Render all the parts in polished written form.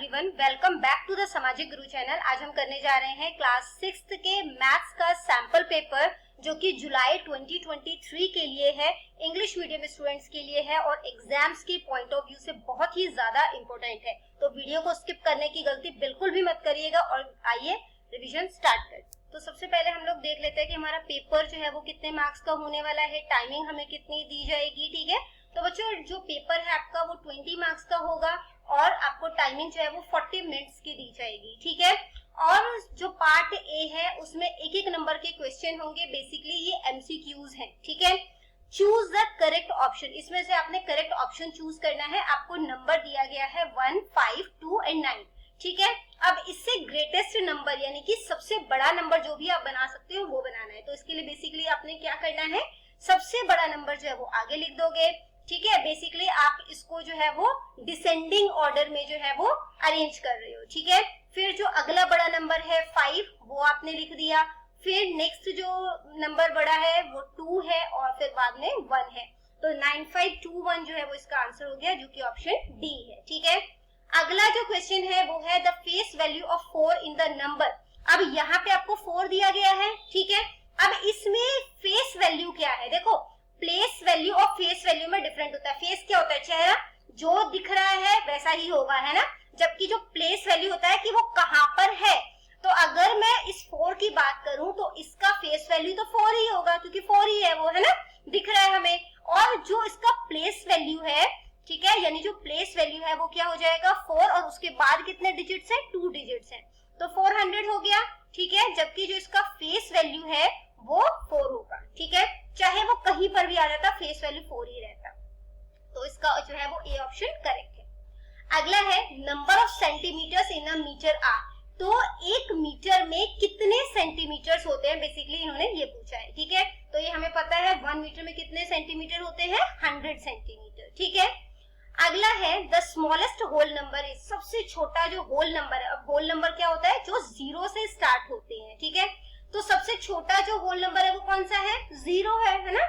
Everyone, welcome back to the Samajik Guru channel. आज हम करने जा रहे हैं क्लास 6th के मैथ्स का सैंपल पेपर जो कि जुलाई 2023 के लिए है, इंग्लिश मीडियम स्टूडेंट्स के लिए है और एग्जाम्स के पॉइंट ऑफ व्यू से बहुत ही ज्यादा इंपॉर्टेंट है। तो वीडियो को स्किप करने की गलती बिल्कुल भी मत करिएगा और आइए रिवीजन स्टार्ट करते। तो सबसे पहले हम लोग देख लेते हैं कि हमारा पेपर जो है वो कितने मार्क्स का होने वाला है, टाइमिंग हमें कितनी दी जाएगी। ठीक है, तो बच्चों जो पेपर है आपका वो 20 मार्क्स का होगा और आपको टाइमिंग जो है वो 40 मिनट्स की दी जाएगी। ठीक है, और जो पार्ट ए है उसमें एक एक नंबर के क्वेश्चन होंगे। बेसिकली ये एमसीक्यूज हैं। ठीक है, चूज द करेक्ट ऑप्शन, इसमें से आपने करेक्ट ऑप्शन चूज करना है। आपको नंबर दिया गया है 1, 5, 2 एंड 9। ठीक है, अब इससे ग्रेटेस्ट नंबर यानी कि सबसे बड़ा नंबर जो भी आप बना सकते हो वो बनाना है। तो इसके लिए बेसिकली आपने क्या करना है, सबसे बड़ा नंबर जो है वो आगे लिख दोगे। ठीक है, बेसिकली आप इसको जो है वो डिसेंडिंग ऑर्डर में जो है वो अरेंज कर रहे हो। ठीक है, फिर जो अगला बड़ा नंबर है 5 वो आपने लिख दिया। फिर नेक्स्ट जो नंबर बड़ा है वो 2 है और फिर बाद में 1 है। तो 9521 जो है वो इसका आंसर हो गया, जो कि ऑप्शन डी है। ठीक है, अगला जो क्वेश्चन है वो है the face value of 4 in the number. अब यहाँ पे आपको 4 दिया गया है। ठीक है, अब इसमें फेस वैल्यू क्या है, देखो प्लेस वैल्यू और फेस वैल्यू में डिफरेंट होता है। फेस क्या होता है, चेहरा जो दिख रहा है वैसा ही होगा, है ना, जबकि जो प्लेस वैल्यू होता है कि वो कहाँ पर है। तो अगर मैं इस 4 की बात करूं तो इसका फेस वैल्यू तो 4 ही होगा क्योंकि 4 ही है वो, है ना, दिख रहा है हमें। और जो इसका प्लेस वैल्यू है, ठीक है, यानी जो प्लेस वैल्यू है वो क्या हो जाएगा 4 और उसके बाद कितने डिजिट्स हैं, 2 डिजिट्स हैं, तो 400 हो गया। ठीक है, जबकि जो इसका फेस वैल्यू है वो 4 होगा। ठीक है, चाहे वो कहीं पर भी आ जाता फेस वैल्यू 4 ही रहता। तो इसका जो है वो ए ऑप्शन करेक्ट है। अगला है number of centimetres in a metre are. तो 1 मीटर में कितने सेंटीमीटर्स होते हैं, बेसिकली इन्होंने ये पूछा है। ठीक है, तो ये हमें पता है 1 मीटर में कितने सेंटीमीटर होते हैं, 100 सेंटीमीटर। ठीक है, अगला है the smallest whole number is, सबसे छोटा जो होल नंबर है। अब होल नंबर क्या होता है, जो 0 से स्टार्ट होते हैं। ठीक है, तो सबसे छोटा जो होल नंबर है वो कौन सा है, 0 है ना।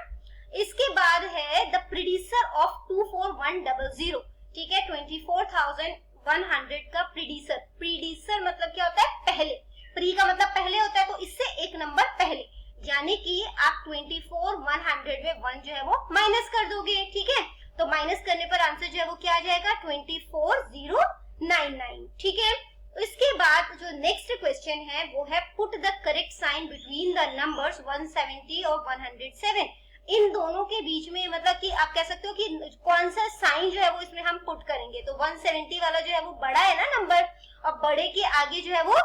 इसके बाद है द प्रीडिसर ऑफ 24100। ठीक है, 24,100 का प्रीडिसर। प्रीडिसर मतलब क्या होता है, पहले। प्री का मतलब पहले होता है, तो इससे एक नंबर पहले, यानी कि आप 24,100 में 1 जो है वो माइनस कर दोगे। ठीक है, तो माइनस करने पर आंसर जो है वो क्या आ जाएगा, 24,099। ठीक है, इसके बाद जो नेक्स्ट क्वेश्चन है वो है put the correct sign between the numbers 170 और 107। इन दोनों के बीच में, मतलब कि आप कह सकते हो कि कौन सा साइन जो है वो इसमें हम पुट करेंगे। तो 170 वाला जो है वो बड़ा है ना नंबर, और बड़े के आगे जो है वो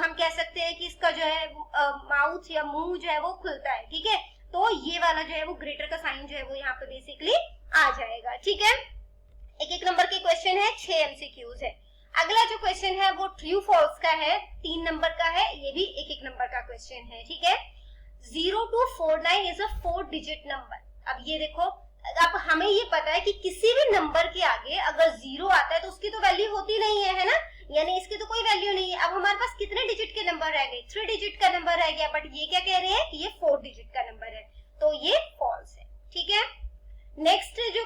हम कह सकते हैं कि इसका जो है माउथ या मुंह जो है वो खुलता है। ठीक है, तो ये वाला जो है वो ग्रेटर का साइन जो है वो यहाँ पे बेसिकली आ जाएगा। ठीक है, एक एक नंबर के क्वेश्चन है, 6 एमसीक्यूज है। अगला जो क्वेश्चन है वो ट्रू फॉल्स का है, 3 नंबर का है, ये भी एक एक नंबर का क्वेश्चन है। ठीक है, 0249 इज अ 4 डिजिट नंबर। अब ये देखो, अब हमें ये पता है कि किसी भी नंबर के आगे अगर 0 आता है तो उसकी तो वैल्यू होती नहीं है ना, यानी इसकी तो कोई वैल्यू नहीं है। अब हमारे पास कितने डिजिट के नंबर रह गए, 3 डिजिट का नंबर रह गया, बट ये क्या कह रहे हैं, ये 4 डिजिट का नंबर है, तो ये फॉल्स है। ठीक है, नेक्स्ट जो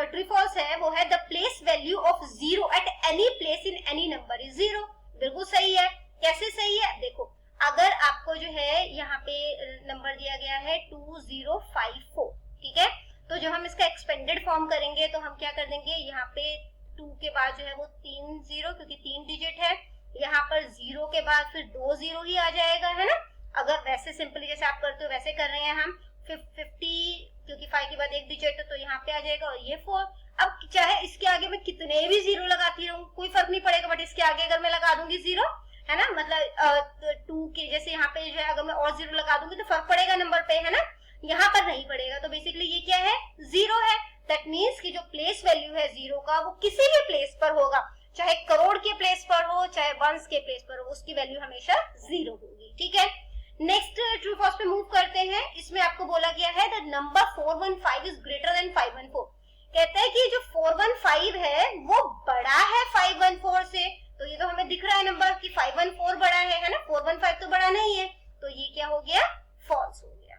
ट्रू फॉल्स है वो है the place value of 0 at any place in any number is 0। बिल्कुल सही है। कैसे सही है, देखो अगर आपको जो है यहाँ पे नंबर दिया गया है 2054, ठीक है, तो जो हम इसका एक्सपेंडेड फॉर्म करेंगे तो हम क्या कर देंगे, यहाँ पे 2 के बाद जो है वो 3 0 क्योंकि 3 डिजिट है, यहाँ पर 0 के बाद फिर 2 0 ही आ जाएगा, है ना। अगर वैसे सिंपली जैसे आप करते हो वैसे कर रहे हैं हम, 50 क्योंकि 5 के बाद एक डिजिट है तो यहाँ पे आ जाएगा, और ये 4। अब चाहे इसके आगे मैं कितने भी 0 लगाती रहूं कोई फर्क नहीं पड़ेगा, बट इसके आगे अगर मैं लगा दूंगी 0, है ना, मतलब 2 के जैसे यहाँ पे जो है अगर मैं और 0 लगा दूंगी तो फर्क पड़ेगा नंबर पे, है ना, यहाँ पर नहीं पड़ेगा। तो बेसिकली ये क्या है, 0 है। दैट मीन्स कि जो प्लेस वैल्यू है 0 का वो किसी भी प्लेस पर होगा, चाहे करोड़ के प्लेस पर हो चाहे वंस के प्लेस पर हो, उसकी वैल्यू हमेशा 0 होगी। ठीक है, नेक्स्ट ट्रू फॉल्स पे मूव करते हैं। इसमें आपको बोला गया है the number 415 is greater than 514। कहता है कि जो 415 है वो बड़ा है 514 से, तो ये तो हमें दिख रहा है नंबर कि 514 बड़ा है ना, 415 तो बड़ा नहीं है, तो ये क्या हो गया, फॉल्स हो गया।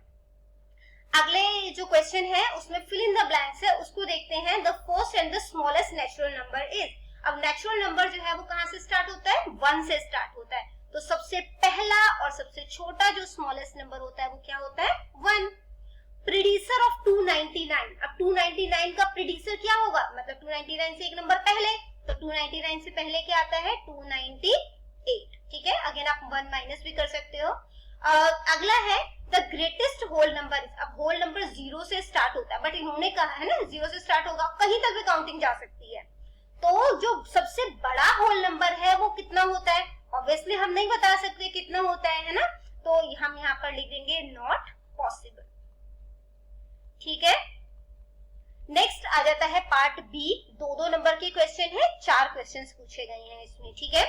अगले जो क्वेश्चन है उसमें फिल इन द ब्लैंक्स है, उसको देखते हैं। The first and the smallest natural number is. अब नेचुरल नंबर जो है वो कहाँ से स्टार्ट होता है, 1 से स्टार्ट होता है। तो सबसे पहला और सबसे छोटा जो स्मॉलेस्ट नंबर होता है वो क्या होता है, 1। प्रीडिसर ऑफ 299, अब 299 का प्रीडिसर क्या होगा, मतलब 299 से एक नंबर पहले, तो 299 से पहले क्या आता है, 298। ठीक है, अगेन आप 1 माइनस भी कर सकते हो। अगला है द ग्रेटेस्ट होल नंबर। अब होल नंबर 0 से स्टार्ट होता है, बट इन्होंने कहा है ना 0 से स्टार्ट होगा, कहीं तक भी काउंटिंग जा सकती है। तो जो सबसे बड़ा होल नंबर है वो कितना होता है, ऑब्वियसली हम नहीं बता सकते कितना होता है ना, तो हम यहाँ पर लिख देंगे नॉट पॉसिबल। ठीक है, नेक्स्ट आ जाता है पार्ट बी। 2-2 नंबर के क्वेश्चन है, 4 क्वेश्चंस पूछे गए हैं इसमें। ठीक है,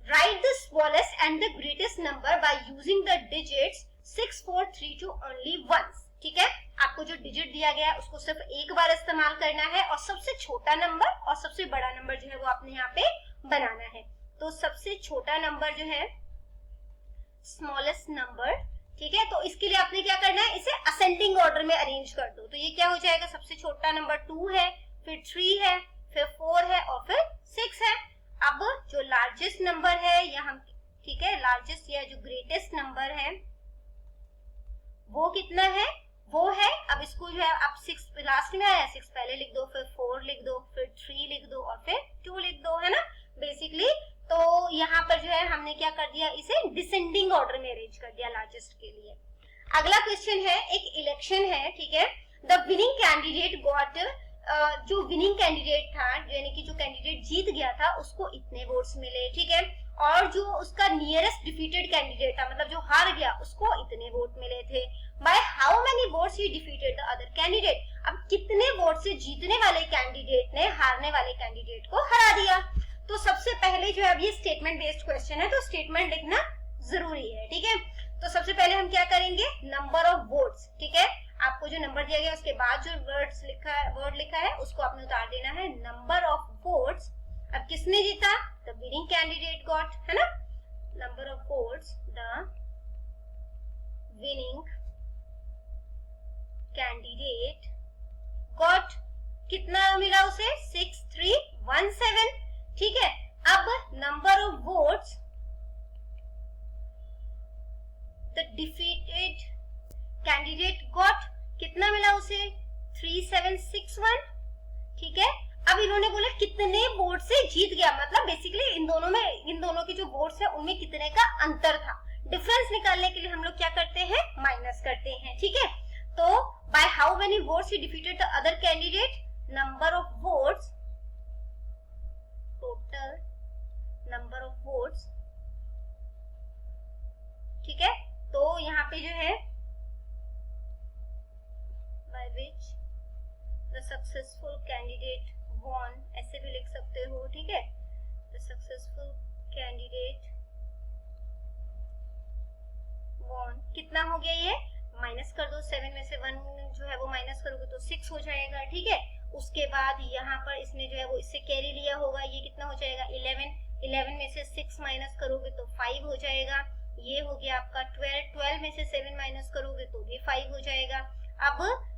right the smallest and the greatest number by using the digits 6, 4, 3, 2 only once. ठीक है, आपको जो डिजिट दिया गया है उसको सिर्फ एक बार इस्तेमाल करना है और सबसे छोटा नंबर और सबसे बड़ा नंबर जो है वो आपने यहाँ पे बनाना है। तो सबसे छोटा नंबर जो है स्मॉलेस्ट नंबर, ठीक है, तो इसके लिए आपने क्या करना है, इसे असेंडिंग ऑर्डर में अरेंज कर दो। तो ये क्या हो जाएगा, सबसे छोटा नंबर 2 है, फिर 3 है, फिर 4 है और फिर 6 है। अब जो लार्जेस्ट नंबर है या हम, ठीक है, लार्जेस्ट या जो ग्रेटेस्ट नंबर है वो कितना है, वो है, अब इसको जो है आप 6 लास्ट में आया, 6 पहले लिख दो, फिर 4 लिख दो, फिर 3 लिख दो और फिर 2 लिख दो, है ना बेसिकली। तो यहाँ पर जो है हमने क्या कर दिया, इसे डिसेंडिंग ऑर्डर में अरेंज कर दिया लार्जेस्ट के लिए। अगला क्वेश्चन है, एक इलेक्शन है, ठीक है, द विनिंग कैंडिडेट गॉट, जो विनिंग कैंडिडेट था, यानी कि जो कैंडिडेट जीत गया था उसको इतने वोट्स मिले। ठीक है, और जो उसका नियरेस्ट डिफीटेड कैंडिडेट था, मतलब जो हार गया, उसको इतने वोट मिले थे। By how many votes he defeated the other candidate, अब कितने वोट से जीतने वाले कैंडिडेट ने हारने वाले कैंडिडेट को हरा दिया। तो सबसे पहले जो है, अब ये स्टेटमेंट बेस्ड क्वेश्चन है तो स्टेटमेंट लिखना जरूरी है। ठीक है, तो सबसे पहले हम क्या करेंगे, नंबर ऑफ वोट्स। ठीक है, आपको जो नंबर दिया गया उसके बाद जो वर्ड लिखा है उसको आपने उतार देना है, नंबर ऑफ वोट्स। अब किसने जीता, द विनिंग कैंडिडेट गॉट, है ना, number of votes the winning candidate got, कितना मिला उसे, 6317। ठीक है, अब number of votes the defeated candidate got, कितना मिला उसे, 3761। ठीक है, अब इन्होंने बोला कितने वोट से जीत गया, मतलब बेसिकली इन दोनों के जो वोट्स है उनमें कितने का अंतर था। डिफरेंस निकालने के लिए हम लोग क्या करते हैं, माइनस करते हैं। ठीक है, तो by how many votes he defeated the other candidate, number of votes, total number of votes. ठीक है, तो यहाँ पे जो है by which the successful candidate won, ऐसे भी लिख सकते हो। ठीक है, the successful candidate won, कितना हो गया, ये माइनस कर दो, 7 में से 1 जो है वो माइनस करोगे तो 6 हो जाएगा। ठीक है, उसके बाद यहाँ पर इसने जो है वो इससे कैरी लिया होगा, ये कितना हो जाएगा, 11 में से 6 माइनस करोगे तो 5 हो जाएगा। ये हो गया आपका 12 में से 7 माइनस करोगे तो भी 5 हो जाएगा। अब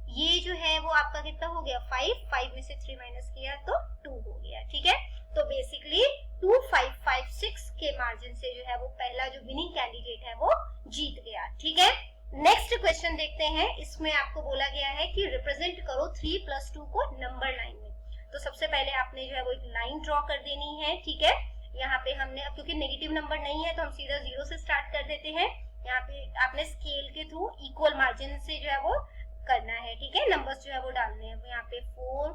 ये जो है वो आपका कितना हो गया, 5 में से 3 माइनस किया तो 2 हो गया। ठीक है, तो बेसिकली 2556 के मार्जिन से जो है वो पहला जो विनिंग कैंडिडेट है वो जीत गया। ठीक है, नेक्स्ट क्वेश्चन देखते हैं। इसमें आपको बोला गया है कि रिप्रेजेंट करो 3 + 2 को नंबर लाइन में। तो सबसे पहले आपने जो है वो एक लाइन ड्रॉ कर देनी है। ठीक है, यहाँ पे हमने, क्योंकि नेगेटिव नंबर नहीं है तो हम सीधा 0 से स्टार्ट कर देते हैं। यहाँ पे आपने स्केल के थ्रू इक्वल मार्जिन से जो है वो करना है। ठीक है, नंबर्स जो है वो डालने हैं। यहाँ पे 4,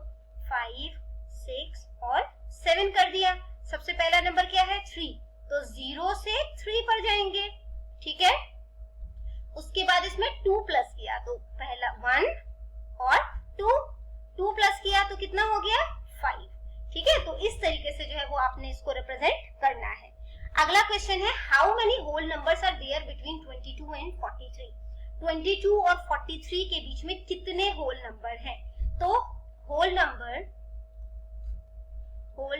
5, 6 और 7 कर दिया। सबसे पहला नंबर क्या है, 3, तो 0 से 3 पर जाएंगे। ठीक है, उसके बाद इसमें 2 प्लस किया तो पहला 1 और 2 प्लस किया तो कितना हो गया, 5। ठीक है, तो इस तरीके से जो है वो आपने इसको रिप्रेजेंट करना है। अगला क्वेश्चन है, how many whole numbers are there between 22 and 43। 22 और 43 के बीच में कितने होल नंबर हैं। तो होल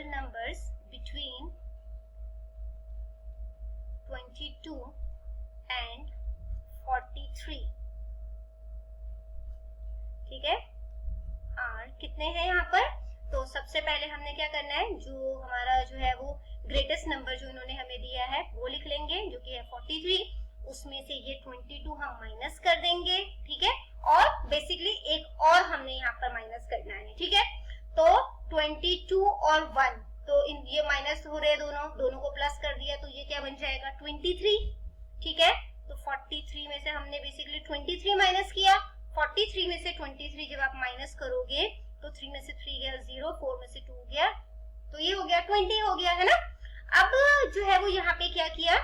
नंबर्स बिटवीन 22 एंड 43, ठीक है, आर कितने हैं यहाँ पर। तो सबसे पहले हमने क्या करना है, जो हमारा जो है वो ग्रेटेस्ट नंबर जो इन्होंने हमें दिया है वो लिख लेंगे, जो कि है 43। उसमें से ये 22 हम माइनस कर देंगे, ठीक है। और बेसिकली एक और हमने यहाँ पर माइनस करना है, ठीक है। तो 22 और 1, तो ये माइनस हो रहे हैं, दोनों को प्लस कर दिया, तो ये क्या बन जाएगा 23, ठीक है। तो 43 में से हमने बेसिकली 23 माइनस किया। 43 में से 23 जब आप माइनस करोगे तो 3 में से 3 गया 0, 4 में से 2 गया, तो ये हो गया 20 हो गया, है ना। अब जो है वो यहाँ पे क्या किया,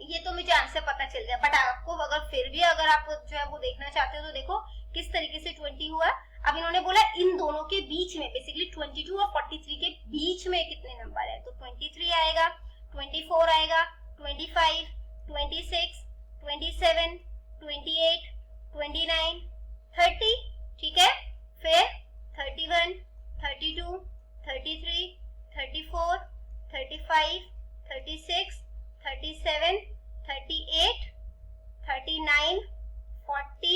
ये तो मुझे आंसर पता चल गया, बट आपको अगर फिर भी अगर आप जो है वो देखना चाहते हो तो देखो किस तरीके से 20 हुआ। अब इन्होंने बोला इन दोनों के बीच में, बेसिकली 22 और 43 के बीच में कितने नंबर है, तो 23 आएगा, 24 आएगा, 25, 26, 27, 28, 29, 30, ठीक है। फिर 31, 32, 33, 34, 35, 36, 37, 38, 39, 40,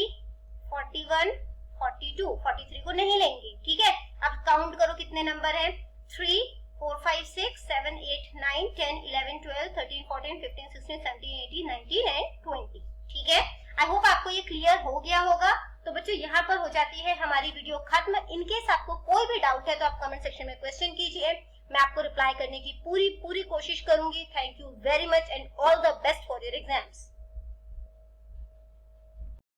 41, 42, 43 को नहीं लेंगे, ठीक है। अब काउंट करो कितने नंबर हैं, 3, 4, 5, 6, 7, 8, 9, 10, 11, 12, 13, 14, 15, 16, 17, 18, 19 एंड 20, ठीक है। आई होप आपको ये क्लियर हो गया होगा। तो बच्चों यहाँ पर हो जाती है हमारी वीडियो खत्म। इनकेस आपको कोई भी डाउट है तो आप कमेंट सेक्शन में क्वेश्चन कीजिए, मैं आपको रिप्लाई करने की पूरी कोशिश करूंगी। Thank you very much and all the best for your exams.